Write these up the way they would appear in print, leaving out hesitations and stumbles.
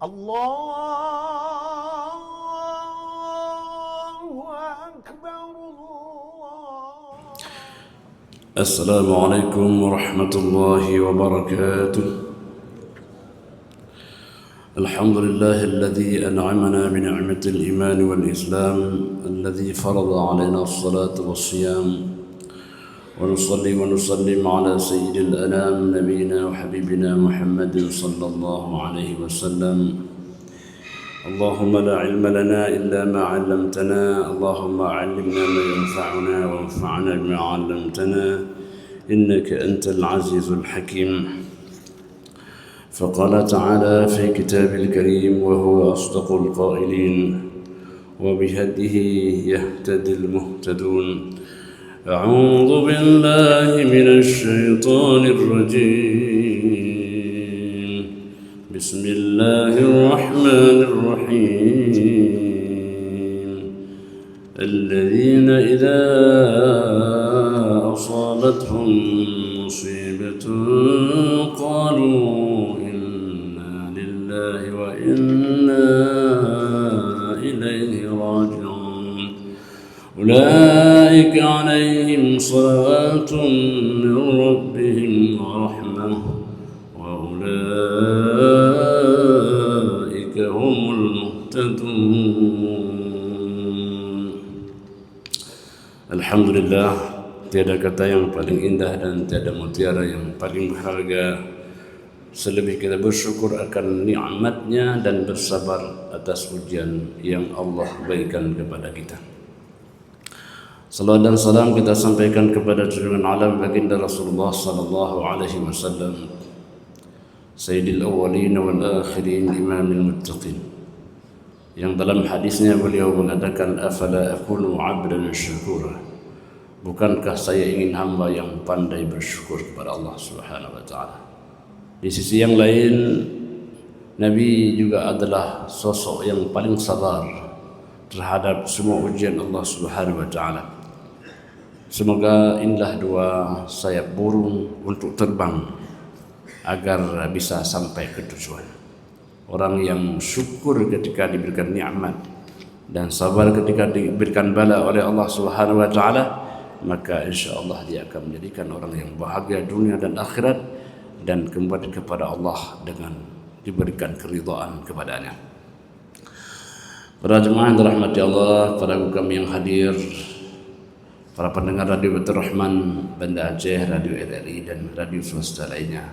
الله أكبر الله. السلام عليكم ورحمة الله وبركاته. الحمد لله الذي أنعمنا بنعمة الإيمان والإسلام، الذي فرض علينا الصلاة والصيام، ونصلي ونسلم على سيد الأنام نبينا وحبيبنا محمد صلى الله عليه وسلم. اللهم لا علم لنا إلا ما علمتنا، اللهم علمنا ما ينفعنا وانفعنا بما علمتنا، إنك أنت العزيز الحكيم. فقال تعالى في كتابه الكريم وهو أصدق القائلين: وبهديه يهتدي المهتدون. أعوذ بالله من الشيطان الرجيم. بسم الله الرحمن الرحيم. الذين إذا أصابتهم مصيبة قالوا إنا لله وإنا إليه راجعون، أولئك عليهم صلوات من ربهم ورحمة وأولئك هم المهتدون. Alhamdulillah, tiada kata yang paling indah dan tiada mutiara yang paling berharga selebih kita bersyukur akan nikmatnya dan bersabar atas ujian yang Allah berikan kepada kita. Salawat dan salam kita sampaikan kepada junjungan alam baginda Rasulullah sallallahu alaihi wasallam, Sayyidil awwalin wal akhirin, imamil muttaqin, yang dalam hadisnya beliau mengatakan, afala akunu 'abdan syakura, bukankah saya ingin hamba yang pandai bersyukur kepada Allah Subhanahu wa taala. Di sisi yang lain, Nabi juga adalah sosok yang paling sabar terhadap semua ujian Allah Subhanahu wa taala. Semoga inilah dua sayap burung untuk terbang agar bisa sampai ke tujuan. Orang yang syukur ketika diberikan nikmat dan sabar ketika diberikan bala oleh Allah Subhanahu wa taala, maka insyaallah dia akan menjadikan orang yang bahagia dunia dan akhirat dan kembali kepada Allah dengan diberikan keridhaan kepadanya. Para jemaah yang dirahmati Allah, para guru kami yang hadir, para pendengar Radio Baitur Rahman Banda Aceh, Radio RRI dan radio swasta lainnya,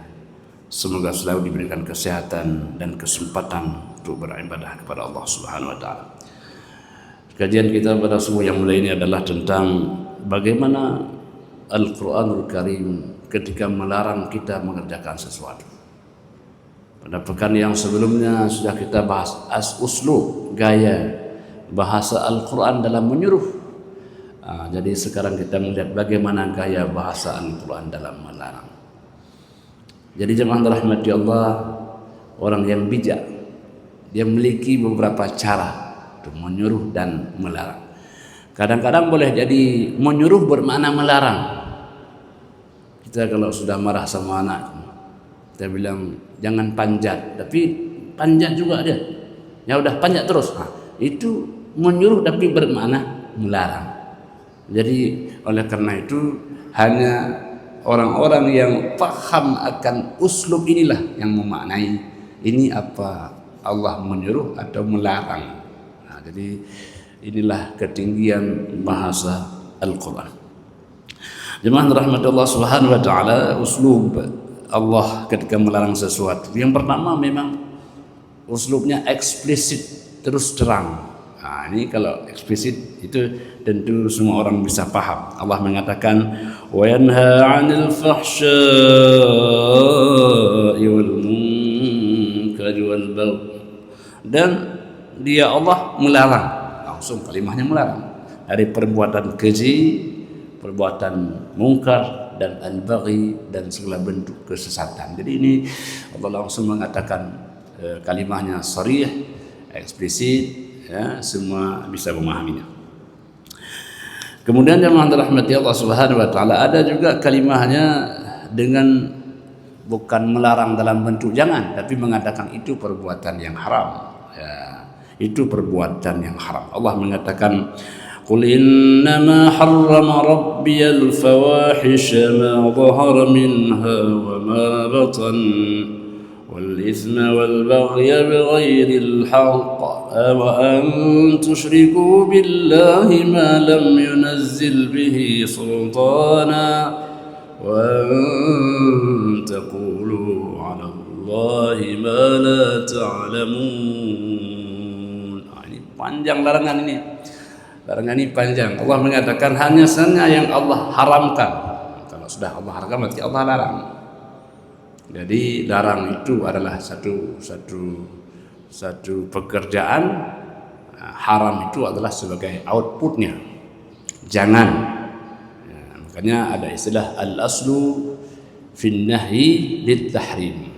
semoga selalu diberikan kesehatan dan kesempatan untuk beribadah kepada Allah Subhanahu wa taala. Kajian kita pada subuh yang mulai ini adalah tentang bagaimana Al-Quranul Karim ketika melarang kita mengerjakan sesuatu. Pada pekan yang sebelumnya sudah kita bahas uslub, gaya bahasa Al-Quran dalam menyuruh. Jadi sekarang kita melihat bagaimana gaya bahasa Al-Quran dalam melarang. Jadi jemaah dirahmati Allah, orang yang bijak, dia memiliki beberapa cara untuk menyuruh dan melarang. Kadang-kadang boleh jadi menyuruh bermakna melarang. Kita kalau sudah marah sama anak, kita bilang jangan panjat, tapi panjat juga dia. Ya udah panjat terus. Itu menyuruh tapi bermakna melarang. Jadi oleh karena itu hanya orang-orang yang paham akan uslub inilah yang memaknai ini apa Allah menyuruh atau melarang. Jadi inilah ketinggian bahasa Al-Quran. Jemaah rahmat Allah Subhanahu wa taala, uslub Allah ketika melarang sesuatu. Yang pertama memang uslubnya eksplisit, terus terang. Ini kalau eksplisit itu tentu semua orang bisa paham. Allah mengatakan wa yanha 'anil fahsya'i wal munkari wal baghi, dan dia Allah melarang, langsung kalimahnya melarang dari perbuatan keji, perbuatan mungkar dan al-baghi dan segala bentuk kesesatan. Jadi ini Allah langsung mengatakan kalimahnya sharih, eksplisit, ya, semua bisa memahaminya. Kemudian yang dirahmati Allah Subhanahu wa taala, ada juga kalimahnya dengan bukan melarang dalam bentuk jangan, tapi mengatakan itu perbuatan yang haram. Ya, itu perbuatan yang haram. Allah mengatakan, "Qul innama harrama rabbiyal fawahisha ma dhahara minha wa ma batan wal ithma wal baghya bighairil haqq wa an tusyriku billahi ma lam yunazzil bihi sultana wa an taqulu 'ala Allahi ma la ta'lamun." Ini panjang larangan ini. Larangan ini panjang. Allah mengatakan hanya saja yang Allah haramkan. Kalau sudah Allah haramkan berarti Allah larang. Jadi larang itu adalah satu pekerjaan, haram itu adalah sebagai outputnya. Jangan. Ya, makanya ada istilah al-aslu fin nahyi lit tahrim.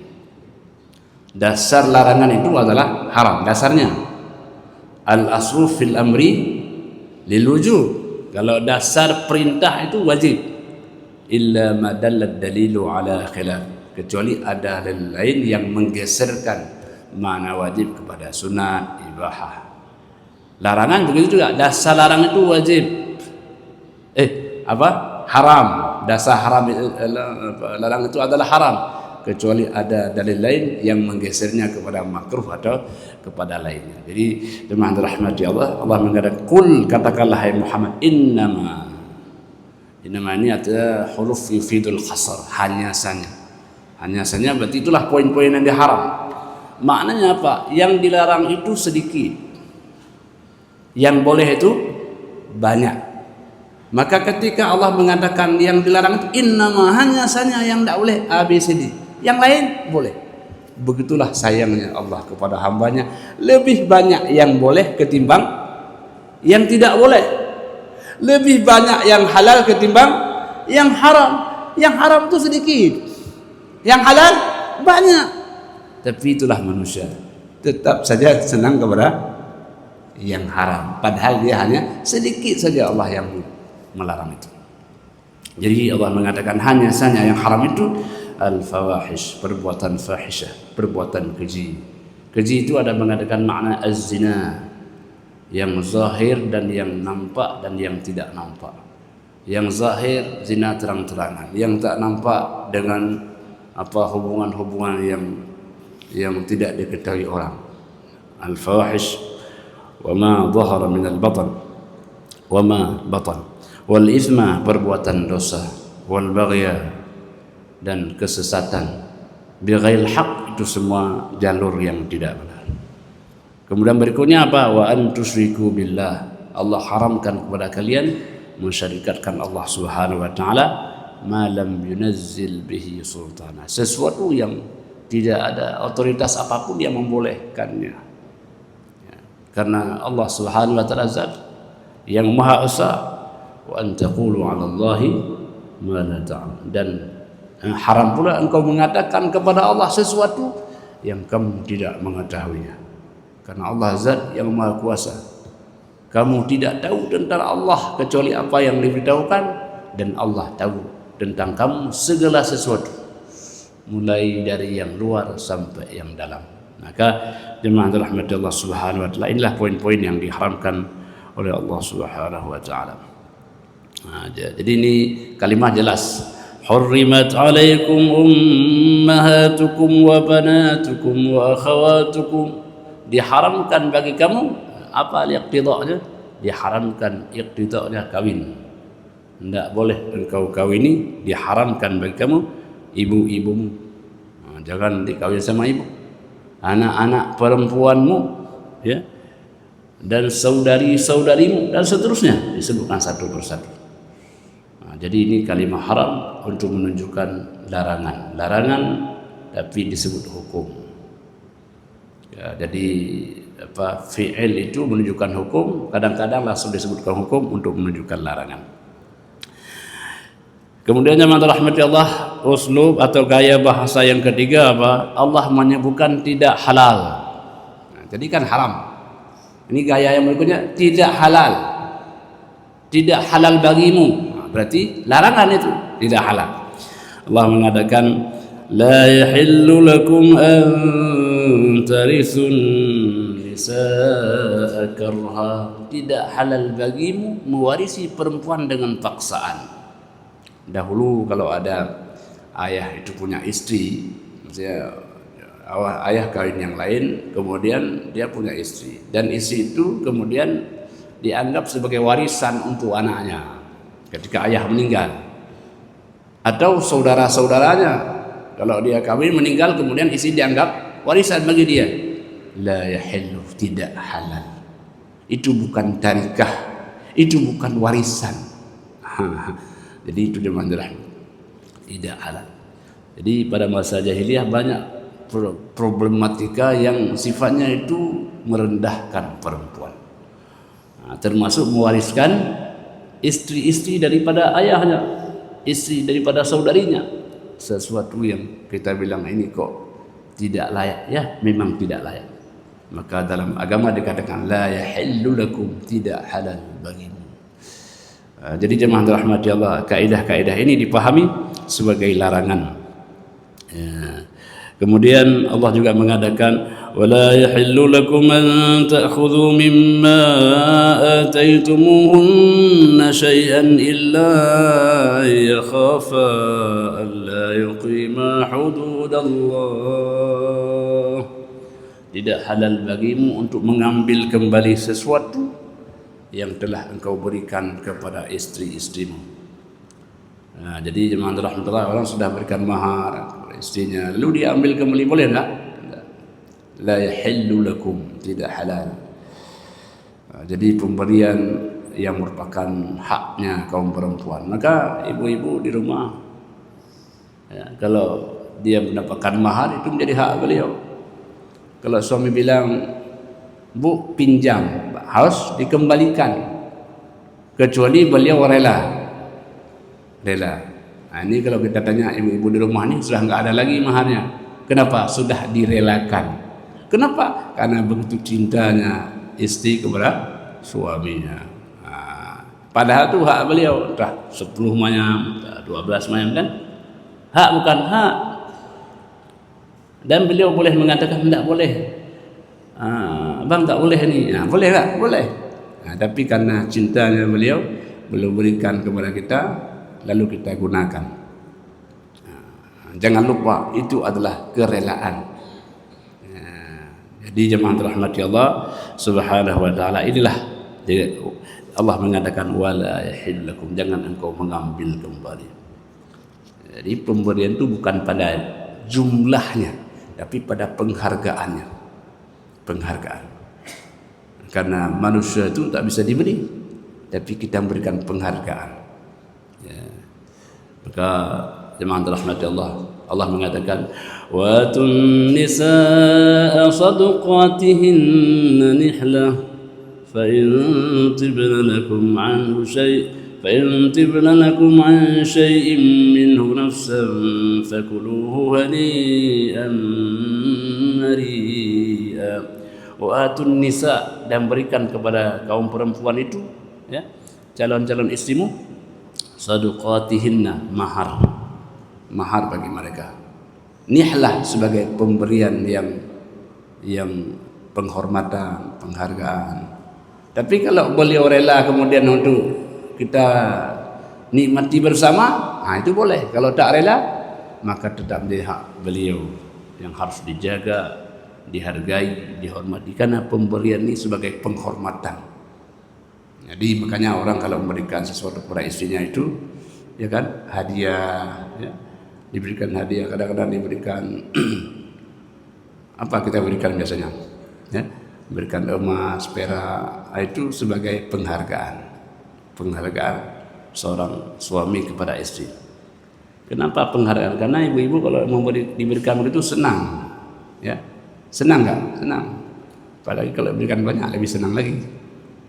Dasar larangan itu adalah haram dasarnya. Al-aslu fil amri lil wujub. Kalau dasar perintah itu wajib. Illa ma dalla dalilu ala khilaf. Kecuali ada dalil lain yang menggeserkan makna wajib kepada sunat, ibahah. Larangan begitu juga. Dasar larang itu wajib. Haram. Dasar haram, larang itu adalah haram. Kecuali ada dalil lain yang menggesernya kepada makruh atau kepada lainnya. Jadi jemaah dirahmati Allah, Allah mengatakan, "Qul," katakanlah hai Muhammad, innama ini ada huruf yufidul qasr, hanya saja berarti itulah poin-poin yang diharam. Maknanya apa? Yang dilarang itu sedikit, yang boleh itu banyak. Maka ketika Allah mengatakan yang dilarang itu innama, hanya saja yang tidak boleh ABCD, yang lain boleh. Begitulah sayangnya Allah kepada hambanya, lebih banyak yang boleh ketimbang yang tidak boleh, lebih banyak yang halal ketimbang yang haram. Yang haram itu sedikit, yang halal banyak. Tapi itulah manusia, tetap saja senang kepada yang haram, padahal dia hanya sedikit saja Allah yang melarang itu. Jadi Allah mengatakan hanya saja yang haram itu al-fawahish, perbuatan fahisyah, perbuatan keji. Keji itu ada mengatakan makna az-zina, yang zahir dan yang nampak dan yang tidak nampak. Yang zahir zina terang-terangan, yang tak nampak dengan hubungan-hubungan yang tidak diketahui orang. Al-fawahish wa ma dhahara min al-batan wa ma batan wal ithma, perbuatan dosa, wal baghya, dan kesesatan, bighairil haq, itu semua jalur yang tidak benar. Kemudian berikutnya apa? Wa an tusyriku billah, Allah haramkan kepada kalian mensyarikatkan Allah Subhanahu wa taala ma lam yunazzil bihi sultana, sesuatu yang tidak ada otoritas apapun yang membolehkannya. Ya, karena Allah Subhanahu wa taala zat yang Maha Esa. Wa an taqulu 'ala Allahi ma la ta'lamun, dan haram pula engkau mengatakan kepada Allah sesuatu yang kamu tidak mengetahuinya. Karena Allah zat yang Maha Kuasa. Kamu tidak tahu tentang Allah kecuali apa yang diberitahukan, dan Allah tahu tentang kamu segala sesuatu, mulai dari yang luar sampai yang dalam. Maka jemaah rahmati Allah Subhanahu wa taala, inilah poin-poin yang diharamkan oleh Allah Subhanahu wa taala. Jadi ini kalimat jelas. Hurrimat alaikum ummahatukum wa banatukum wa akhawatukum, diharamkan bagi kamu apa iqtida'nya? Diharamkan iqtida'nya kawin. Tidak boleh engkau kawini, diharamkan bagi kamu ibu-ibumu. Jangan dikawin sama ibu. Anak-anak perempuanmu, ya, dan saudari-saudarimu, dan seterusnya disebutkan satu persatu. Jadi ini kalimat haram untuk menunjukkan larangan tapi disebut hukum. Ya, jadi fi'il itu menunjukkan hukum, kadang-kadang langsung disebutkan hukum untuk menunjukkan larangan. Kemudian jemaah rahmati Allah, uslub atau gaya bahasa yang ketiga apa? Allah menyebutkan tidak halal. Jadi kan haram. Ini gaya yang berikutnya, tidak halal. Tidak halal bagimu. Berarti larangan itu tidak halal. Allah mengatakan la yahillu lakum an tarithun nisaa karha, tidak halal bagimu mewarisi perempuan dengan paksaan. Dahulu kalau ada ayah itu punya istri, maksudnya ayah kawin yang lain, kemudian dia punya istri, dan istri itu kemudian dianggap sebagai warisan untuk anaknya ketika ayah meninggal, atau saudara-saudaranya kalau dia kawin meninggal kemudian istri dianggap warisan bagi dia. La yahillu, tidak halal. Itu bukan tarikah, itu bukan warisan. Jadi itu dia mandirah, tidak halal. Jadi pada masa jahiliyah banyak problematika yang sifatnya itu merendahkan perempuan, termasuk mewariskan istri-istri daripada ayahnya, istri daripada saudarinya, sesuatu yang kita bilang ini kok tidak layak. Ya, memang tidak layak. Maka dalam agama dikatakan la yahillu lakum, tidak halal bagimu. Jadi jemaah dirahmati Allah, kaidah-kaidah ini dipahami sebagai larangan. Kemudian Allah juga mengatakan wala yahillu lakum an ta'khudhu mimma ataytumuhunna shay'an illa yakhafa alla yuqima hududallah. Tidak halal bagimu untuk mengambil kembali sesuatu yang telah engkau berikan kepada istri-istrimu. Jadi jemaah rahmatullah, orang sudah berikan mahar kepada istrinya lalu dia ambil kembali, boleh enggak? La yahillu lakum, tidak halal. Jadi pemberian yang merupakan haknya kaum perempuan. Maka ibu-ibu di rumah, ya, kalau dia mendapatkan mahar itu menjadi hak beliau. Kalau suami bilang, Bu, pinjam, harus dikembalikan, kecuali beliau rela. Ini kalau kita tanya ibu-ibu di rumah ini sudah nggak ada lagi maharnya. Kenapa? Sudah direlakan. Kenapa? Karena begitu cintanya istri kepada suaminya. Padahal itu hak beliau, entah 10 mayam, 12 mayam, kan? Hak bukan hak. Dan beliau boleh mengatakan tidak boleh. Bang, tak boleh ni. Boleh tak? Boleh. Tapi karena cintanya beliau belum berikan kepada kita, lalu kita gunakan. Jangan lupa itu adalah kerelaan. Jadi jemaah rahmati Allah Subhanahu wa taala, inilah Allah mengatakan wala yahillu lakum, jangan engkau mengambil kembali. Jadi pemberian itu bukan pada jumlahnya, tapi pada penghargaannya. Penghargaan. Karena manusia itu tak bisa diberi, tapi kita memberikan penghargaan. Ya. Maka jemaah rahmati Allah, Allah mengatakan wa tun nisaa sadaqatihinna nihlah fa in tibna lakum an shay'in minhu nafsan fakuluhu hani'an mari'a. Wa atun nisa, dan berikan kepada kaum perempuan itu, ya, calon-calon istrimu, sadaqatihinna, mahar bagi mereka. Nihlah sebagai pemberian yang penghormatan, penghargaan. Tapi kalau beliau rela kemudian untuk kita nikmati bersama, itu boleh. Kalau tak rela, maka tetap menjadi hak beliau yang harus dijaga, dihargai, dihormati, karena pemberian ini sebagai penghormatan. Jadi makanya orang kalau memberikan sesuatu kepada istrinya itu, ya kan, hadiah, ya, diberikan hadiah, kadang-kadang diberikan apa kita berikan biasanya, ya, berikan emas, perak, itu sebagai penghargaan seorang suami kepada istri. Kenapa penghargaan? Karena ibu-ibu kalau diberikan begitu senang, ya. Senang nggak? Senang. Apalagi kalau berikan banyak lebih senang lagi.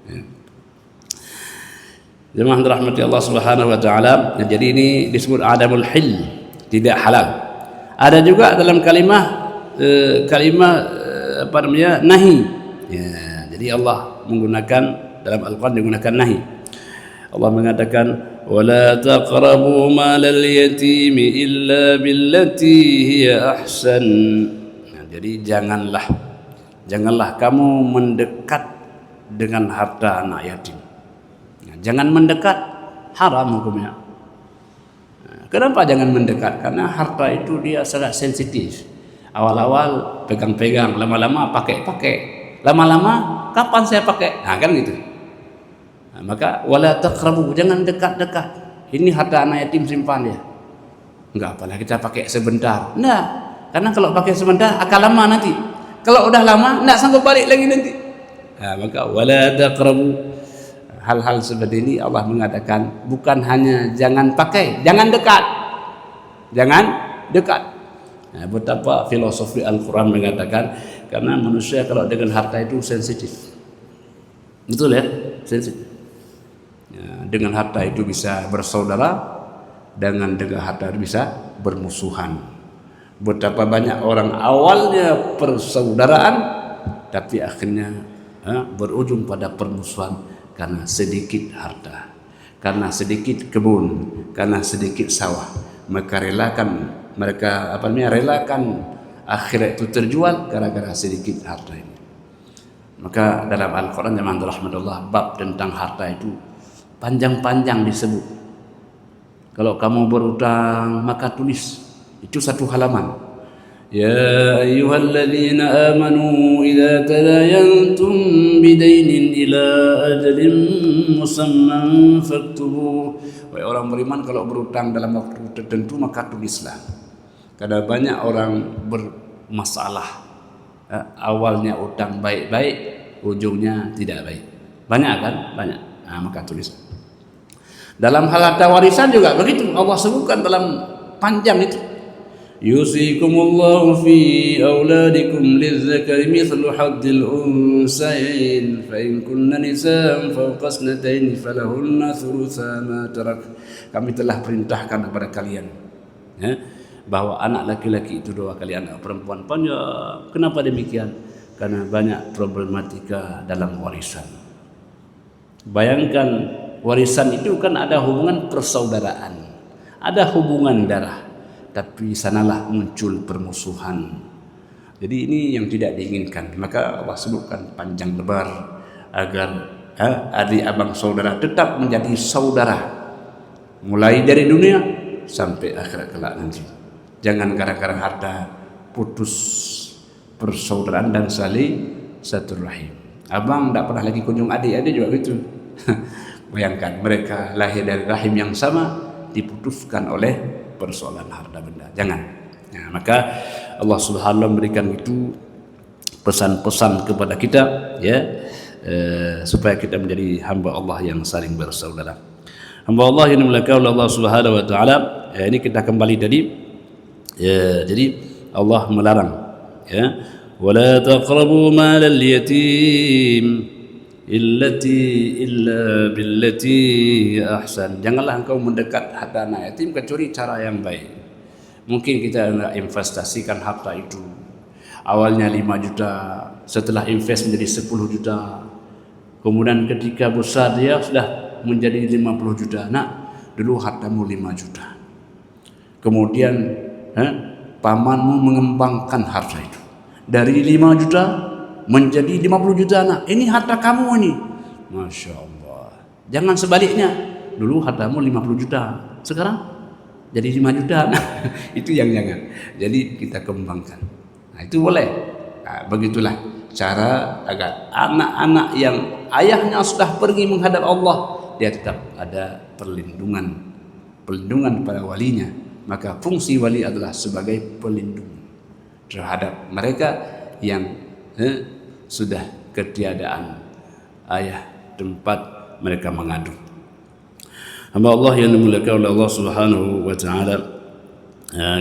Ya. Jemaah rahmati Allah Subhanahu wa taala. Jadi ini disebut adamul hil, tidak halal. Ada juga dalam kalimat nahi. Ya, jadi Allah menggunakan dalam Al-Qur'an digunakan nahi. Allah mengatakan ولا تقربوا مال اليتيم إلا بالتي هي أحسن. Nah, jadi janganlah kamu mendekat dengan harta anak yatim. Nah, jangan mendekat, haram hukumnya. Nah, kenapa jangan mendekat? Karena harta itu dia sangat sensitif. Awal-awal pegang-pegang, lama-lama pakai-pakai, lama-lama kapan saya pakai? Nah, kan gitu. Nah, maka wala taqrabu, jangan dekat-dekat. Ini harta anak yatim, simpan dia. Enggak apalah kita pakai sebentar. Enggak, karena kalau pakai sebentar akan lama nanti. Kalau udah lama enggak sanggup balik lagi nanti. Nah, maka wala taqrabu. Hal-hal seperti ini Allah mengatakan bukan hanya jangan pakai, jangan dekat. Jangan dekat. Nah, betapa filosofi Al-Quran mengatakan karena manusia kalau dengan harta itu sensitif. Betul ya? Sensitif. Ya, dengan harta itu bisa bersaudara, dengan harta itu bisa bermusuhan. Betapa banyak orang awalnya persaudaraan tapi akhirnya berujung pada permusuhan karena sedikit harta, karena sedikit kebun, karena sedikit sawah. Mereka relakan akhirat itu terjual gara-gara sedikit harta ini. Maka dalam Al-Quran zaman rahmatullah bab tentang harta itu panjang-panjang disebut. Kalau kamu berutang maka tulis, itu satu halaman. Ya ayyuhalladzina amanu idza tadayantum bidainin ila ajalin musamman faktubu. Wahai orang beriman, kalau berutang dalam waktu tertentu maka tulislah. Karena banyak orang bermasalah. Awalnya utang baik-baik, ujungnya tidak baik. Banyak kan? Banyak. Nah, maka tulis. Dalam hal harta warisan juga begitu. Allah sebutkan dalam panjang itu. Yusikumullahu fi auladikum lizzakari mithlu haddil unsayain fa in kunna nisaan fawqa ithnatayn falahunna thulutsa ma tarak. Kami telah perintahkan kepada kalian bahwa anak laki-laki itu 2 kali anak perempuan. Panjang. Kenapa demikian? Karena banyak problematika dalam warisan. Bayangkan, warisan itu kan ada hubungan persaudaraan, ada hubungan darah, tapi sanalah muncul permusuhan. Jadi ini yang tidak diinginkan. Maka Allah sebutkan panjang lebar agar adik abang saudara tetap menjadi saudara mulai dari dunia sampai akhirat kelak nanti. Jangan gara-gara harta putus persaudaraan dan saling silaturahim. Abang tidak pernah lagi kunjung adik juga gitu. Bayangkan mereka lahir dari rahim yang sama diputuskan oleh persoalan harta benda. Jangan. Nah, maka Allah Subhanahu memberikan itu pesan-pesan kepada kita, ya, supaya kita menjadi hamba Allah yang saling bersaudara. Hamba Allah yang dimuliakan oleh Allah Subhanahu wa taala. Ini kita kembali tadi. Ya, jadi Allah melarang, ya, wala taqrabu malal yatim illa billati ahsan. Janganlah engkau mendekat harta anak yatim kecuali cara yang baik. Mungkin kita nak investasikan harta itu awalnya 5 juta, setelah invest menjadi 10 juta, kemudian ketika besar dia sudah menjadi 50 juta. Nak, dulu hartamu 5 juta, kemudian pamanmu mengembangkan harta itu dari 5 juta menjadi 50 juta. Nak, ini harta kamu ini. Masya Allah. Jangan sebaliknya, dulu hartamu 50 juta, sekarang jadi 5 juta. Nah, itu yang jangan. Jadi kita kembangkan. Nah, itu boleh. Nah, begitulah cara agar anak-anak yang ayahnya sudah pergi menghadap Allah, dia tetap ada perlindungan pada walinya. Maka fungsi wali adalah sebagai pelindung terhadap mereka yang sudah ketiadaan ayah tempat mereka mengadu. Hamba Allah yang dimuliakan oleh Allah Subhanahu wa taala.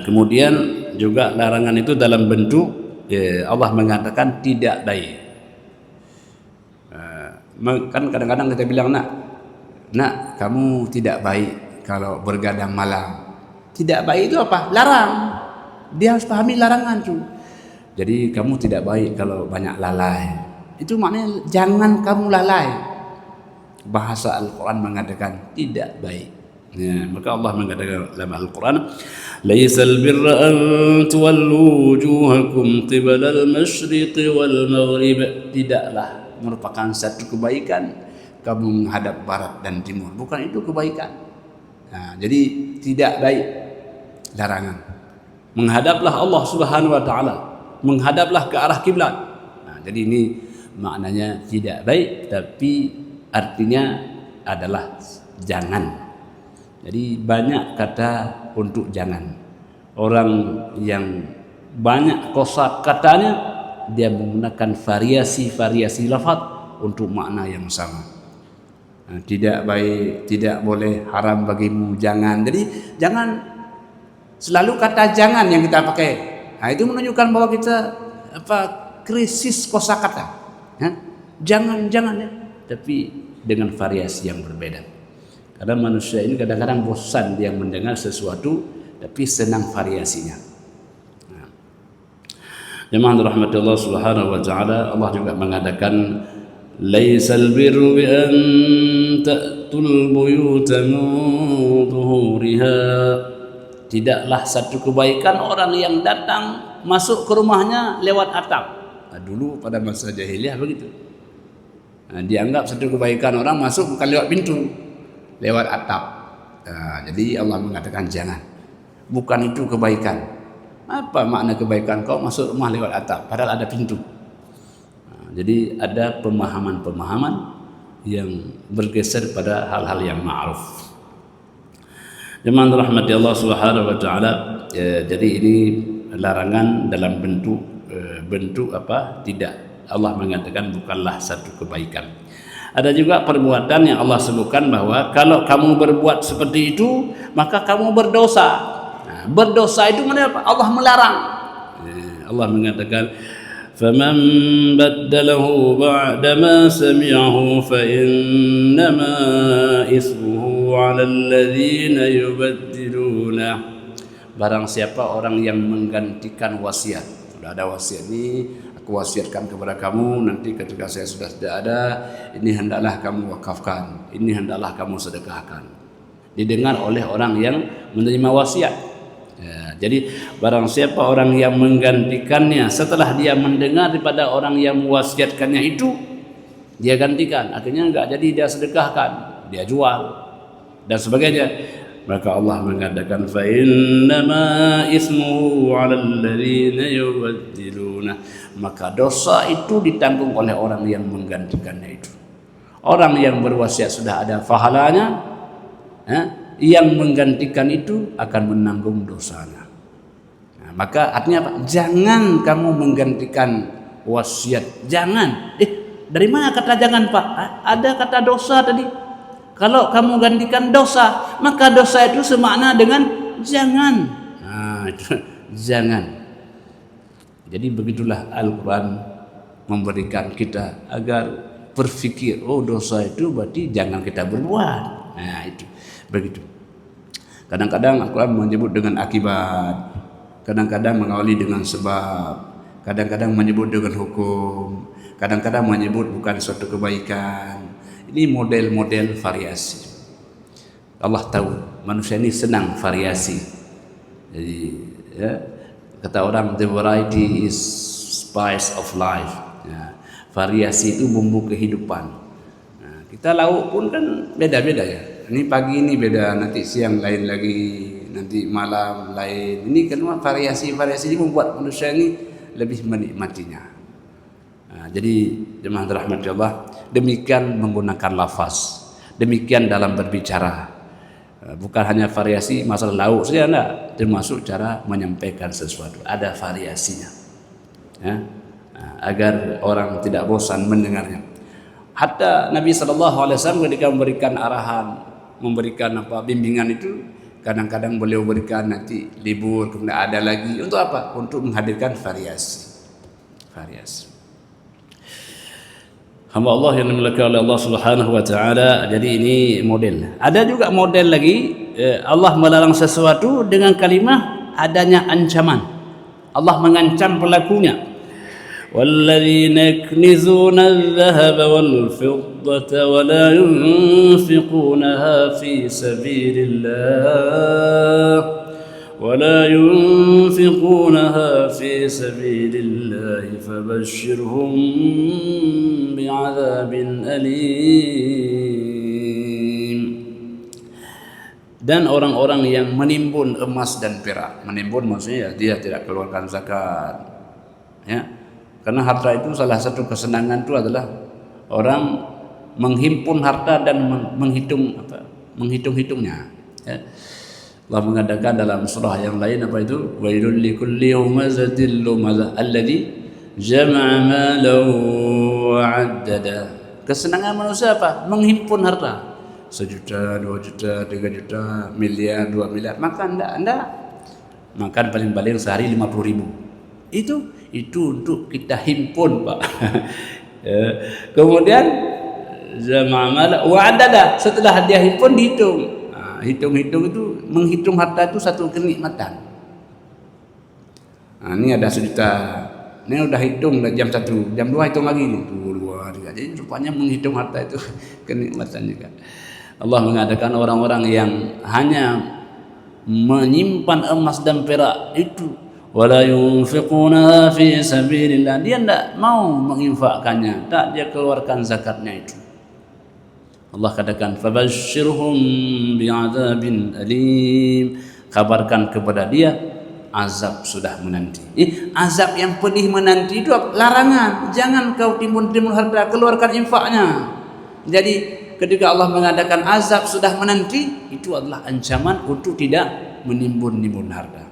Kemudian juga larangan itu dalam bentuk Allah mengatakan tidak baik. Kan kadang-kadang kita bilang, nak kamu tidak baik kalau bergadang malam. Tidak baik itu apa? Larang. Dia harus pahami larangan itu. Jadi kamu tidak baik kalau banyak lalai. Itu maknanya jangan kamu lalai. Bahasa Al-Quran mengatakan tidak baik. Ya, maka Allah mengatakan dalam Al-Quran, "Laisal birra an tuwallu wujuhakum qibala al-masyriq wal maghrib." Tidaklah merupakan satu kebaikan kamu menghadap barat dan timur. Bukan itu kebaikan. Nah, jadi tidak baik, larangan. Menghadaplah Allah Subhanahu wa taala, menghadaplah ke arah kiblat. Nah, jadi ini maknanya tidak baik, tapi artinya adalah jangan. Jadi banyak kata untuk jangan. Orang yang banyak kosa katanya, dia menggunakan variasi-variasi lafaz untuk makna yang sama. Nah, tidak baik, tidak boleh, haram bagimu, jangan. Jadi jangan, selalu kata jangan yang kita pakai. Nah, itu menunjukkan bahwa kita krisis kosakata. Jangan ya, tapi dengan variasi yang berbeda. Karena manusia ini kadang-kadang bosan dia mendengar sesuatu, tapi senang variasinya. Jemaah rahmati Allah Subhanahu wa taala, Allah juga mengatakan, "Laisal birru bi an ta'tul buyuta min zuhuriha." Tidaklah satu kebaikan orang yang datang masuk ke rumahnya lewat atap. Nah, dulu pada masa jahiliyah begitu. Nah, dianggap satu kebaikan orang masuk bukan lewat pintu, lewat atap. Nah, jadi Allah mengatakan jangan. Bukan itu kebaikan. Apa makna kebaikan kau masuk rumah lewat atap padahal ada pintu? Nah, jadi ada pemahaman-pemahaman yang bergeser pada hal-hal yang ma'ruf. Jemaah rahmati Allah Subhanahu wa taala, jadi ini larangan dalam bentuk apa? Tidak. Allah mengatakan bukanlah satu kebaikan. Ada juga perbuatan yang Allah sebutkan bahwa kalau kamu berbuat seperti itu maka kamu berdosa. Nah, berdosa itu mana apa? Allah melarang. Allah mengatakan, "Faman baddalahu ba'da ma sami'ahu fa innama ismuhu 'alal ladzina yubaddiluna." Barang siapa orang yang menggantikan wasiat. Sudah ada wasiat ini, aku wasiatkan kepada kamu, nanti ketika saya sudah tidak ada, ini hendaklah kamu wakafkan, ini hendaklah kamu sedekahkan. Didengar oleh orang yang menerima wasiat. Ya, jadi barang siapa orang yang menggantikannya setelah dia mendengar daripada orang yang mewasiatkannya itu, dia gantikan, akhirnya enggak jadi dia sedekahkan, dia jual dan sebagainya. Maka Allah mengatakan, fa innama ismuhu 'alal ladzina yubaddiluna. Maka dosa itu ditanggung oleh orang yang menggantikannya itu. Orang yang berwasiat sudah ada pahalanya, yang menggantikan itu akan menanggung dosanya. Nah, maka artinya apa? Jangan kamu menggantikan wasiat. Jangan. Dari mana kata jangan, Pak? Ada kata dosa tadi. Kalau kamu gantikan dosa, maka dosa itu semakna dengan jangan. Nah, itu jangan. Jadi begitulah Al-Quran memberikan kita agar berpikir, oh dosa itu berarti jangan kita berbuat. Nah, itu begitu. Kadang-kadang Al-Quran menyebut dengan akibat, kadang-kadang mengawali dengan sebab, kadang-kadang menyebut dengan hukum, kadang-kadang menyebut bukan suatu kebaikan. Ini model-model variasi. Allah tahu manusia ini senang variasi. Jadi ya, kata orang, the variety is spice of life. Ya, variasi itu bumbu kehidupan. Nah, kita lauk pun kan beda-beda ya. Ini pagi ini beda, nanti siang lain lagi, nanti malam lain. Ini kan variasi-variasi ini membuat manusia ini lebih menikmatinya. Nah, jadi jemaah rahmati Allah, demikian menggunakan lafaz, demikian dalam berbicara. Bukan hanya variasi masalah lauk saja, enggak, termasuk cara menyampaikan sesuatu, ada variasinya, ya, agar orang tidak bosan mendengarnya. Hatta Nabi SAW ketika memberikan arahan, memberikan bimbingan itu, kadang-kadang beliau berikan nanti libur, kemudian ada lagi, untuk apa? Untuk menghadirkan variasi. Hamba Allah yang dimiliki oleh Allah Subhanahu wa taala. Jadi ini model. Ada juga model lagi, Allah melarang sesuatu dengan kalimah adanya ancaman. Allah mengancam pelakunya. والذين يكنزون الذهب والفضة ولا ينفقونها في سبيل الله فبشرهم بعذاب أليم. Dan orang-orang yang menimbun emas dan perak, menimbun maksudnya dia tidak keluarkan zakat, ya, karena harta itu salah satu kesenangan itu adalah orang menghimpun harta dan menghitungnya. Ya. Allah mengatakan dalam surah yang lain apa itu? Wailul likulli humazatil lumazah alladzi jama'a malan wa 'addada. Kesenangan manusia apa? Menghimpun harta. 1 juta, 2 juta, 3 juta, miliar, 2 miliar. Makan enggak? Makan paling-paling sehari 50.000. Itu untuk kita himpun, Pak. Kemudian jama'a malan wa 'addada. Setelah dia himpun dihitung. Hitung-hitung itu, menghitung harta itu satu kenikmatan. Ini ada 1 juta, ini udah hitung jam 1, jam 2 hitung lagi nih, 2, 3. Jadi rupanya menghitung harta itu kenikmatan juga. Allah mengadakan orang-orang yang hanya menyimpan emas dan perak itu, wala yunfiquna fi sabilillah, dia tidak mau menginfakkannya, tak dia keluarkan zakatnya itu. Allah katakan fabashshirhum bi'adzabin alim, kabarkan kepada dia azab sudah menanti. Azab yang pedih menanti itu larangan, jangan kau timbun-timbun harta, keluarkan infaknya. Jadi ketika Allah mengadakan azab sudah menanti, itu adalah ancaman untuk tidak menimbun-nimbun harta.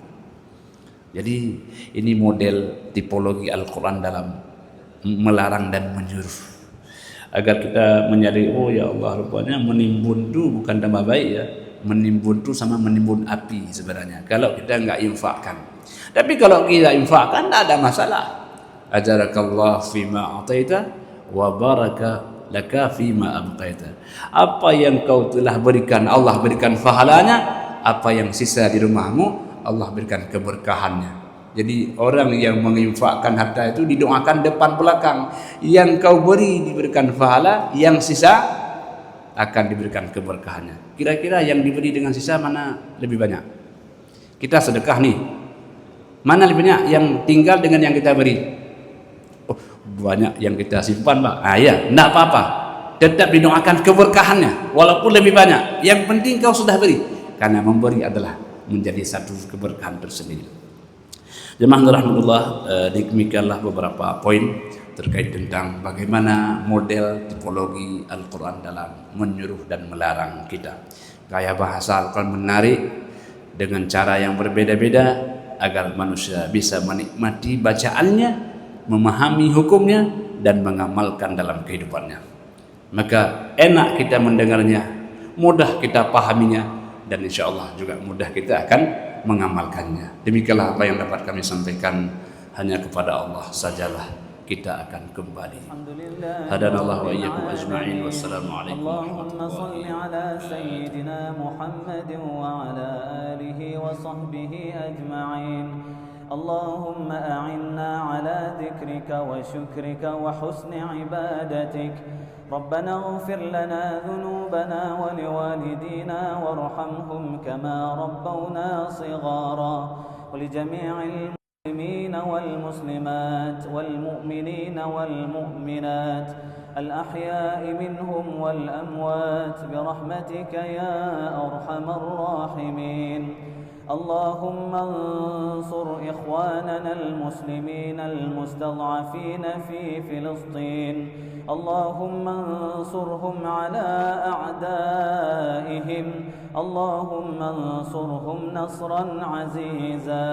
Jadi ini model tipologi Al-Quran dalam melarang dan menyuruh, agar kita menyadari, oh ya Allah, rupanya menimbun itu bukan tambah baik ya. Menimbun itu sama menimbun api sebenarnya, kalau kita enggak infakkan. Tapi kalau kita infakkan tidak ada masalah. Ajarakallah fima ataita wa baraka laka fima abqaita. Apa yang kau telah berikan, Allah berikan pahalanya. Apa yang sisa di rumahmu, Allah berikan keberkahannya. Jadi orang yang menginfakkan harta itu didoakan depan belakang. Yang kau beri diberikan pahala, yang sisa akan diberikan keberkahannya. Kira-kira yang diberi dengan sisa mana lebih banyak? Kita sedekah nih, mana lebih banyak yang tinggal dengan yang kita beri? Oh, banyak yang kita simpan, Pak. Ya, enggak apa-apa. Tetap didoakan keberkahannya walaupun lebih banyak. Yang penting kau sudah beri, karena memberi adalah menjadi satu keberkahan tersendiri. Jemaah rahmatullah, demikianlah beberapa poin terkait tentang bagaimana model tipologi Al-Quran dalam menyuruh dan melarang kita. Gaya bahasa Al-Quran menarik dengan cara yang berbeda-beda agar manusia bisa menikmati bacaannya, memahami hukumnya, dan mengamalkan dalam kehidupannya. Maka enak kita mendengarnya, mudah kita pahaminya, dan insya Allah juga mudah kita akan mengamalkannya. Demikianlah apa yang dapat kami sampaikan. Hanya kepada Allah sajalah kita akan kembali. Hadanallahu wa iyyakum ajma'in. Wassalamualaikum warahmatullahi wabarakatuh. اللهم أعنا على ذكرك وشكرك وحسن عبادتك. ربنا اغفر لنا ذنوبنا ولوالدينا وارحمهم كما ربونا صغارا ولجميع المسلمين والمسلمات والمؤمنين والمؤمنات الأحياء منهم والأموات برحمتك يا أرحم الراحمين. اللهم انصر إخواننا المسلمين المستضعفين في فلسطين. اللهم انصرهم على أعدائهم. اللهم انصرهم نصرا عزيزا.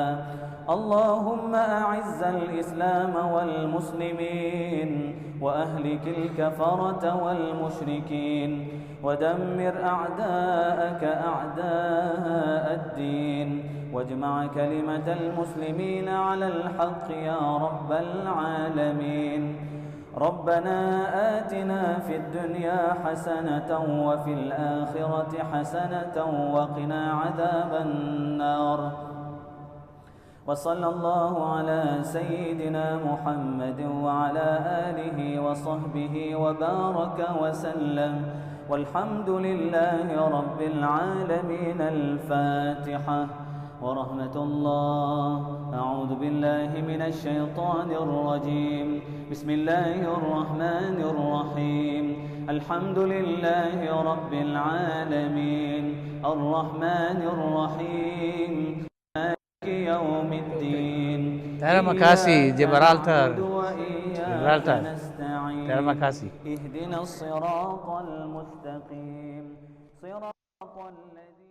اللهم أعز الإسلام والمسلمين وأهلك الكفرة والمشركين ودمر أعداءك أعداء الدين واجمع كلمة المسلمين على الحق يا رب العالمين. ربنا آتنا في الدنيا حسنة وفي الآخرة حسنة وقنا عذاب النار. وصلى الله على سيدنا محمد وعلى آله وصحبه وبارك وسلم والحمد لله رب العالمين. الفاتحة. ورحمة الله. أعوذ بالله من الشيطان الرجيم. بسم الله الرحمن الرحيم. الحمد لله رب العالمين الرحمن الرحيم مالك يوم الدين. Terima kasih Gibraltar. Gibraltar. Terima kasih. اهدنا الصراط المستقيم صراط الذين